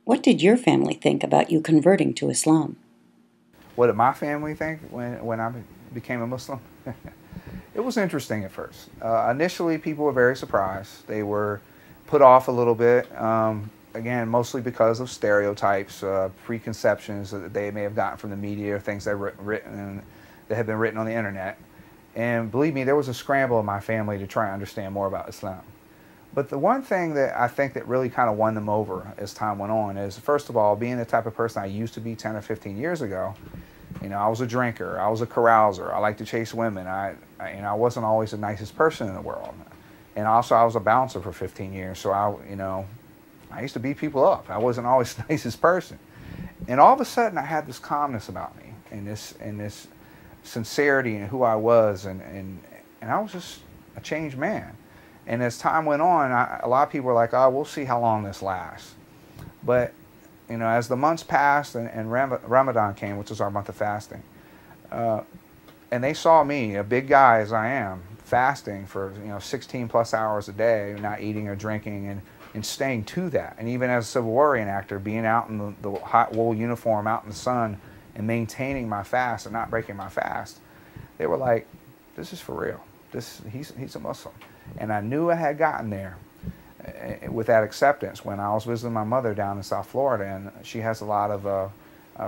What did your family think about you converting to Islam? What did my family think when I became a Muslim? It was interesting at first. Initially, people were very surprised. They were put off a little bit, again, mostly because of stereotypes, preconceptions that they may have gotten from the media, or things that had been written on the internet. And believe me, there was a scramble in my family to try and understand more about Islam. But the one thing that I think that really kind of won them over as time went on is, first of all, being the type of person I used to be 10 or 15 years ago. I was a drinker, I was a carouser, I liked to chase women, I wasn't always the nicest person in the world. And also I was a bouncer for 15 years, so I used to beat people up. I wasn't always the nicest person. And all of a sudden I had this calmness about me, and this sincerity in who I was, and I was just a changed man. And as time went on, a lot of people were like, oh, we'll see how long this lasts. But as the months passed and Ramadan came, which is our month of fasting, and they saw me, a big guy as I am, fasting for 16 plus hours a day, not eating or drinking, and staying to that. And even as a Civil War reenactor, being out in the hot wool uniform, out in the sun, and maintaining my fast and not breaking my fast, they were like, this is for real. He's a Muslim. And I knew I had gotten there with that acceptance when I was visiting my mother down in South Florida, and she has a lot of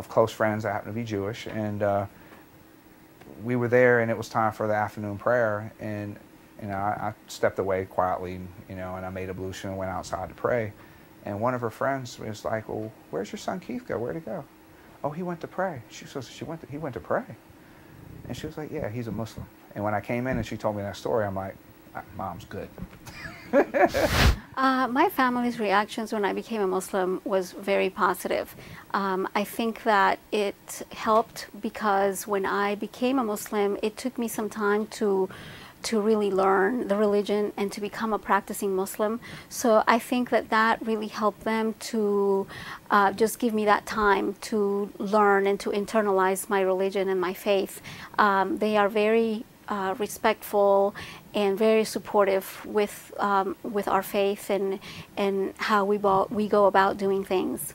close friends that happen to be Jewish, and we were there, and it was time for the afternoon prayer, and I stepped away quietly, and I made ablution and went outside to pray, and one of her friends was like, well, where's your son Keith go? Where'd he go? Oh, he went to pray. He went to pray. And she was like, yeah, he's a Muslim. And when I came in and she told me that story, I'm like, Mom's good. My family's reactions when I became a Muslim was very positive. I think that it helped because when I became a Muslim, it took me some time to really learn the religion and to become a practicing Muslim. So I think that really helped them to just give me that time to learn and to internalize my religion and my faith. They are very respectful and very supportive with our faith and how we go about doing things.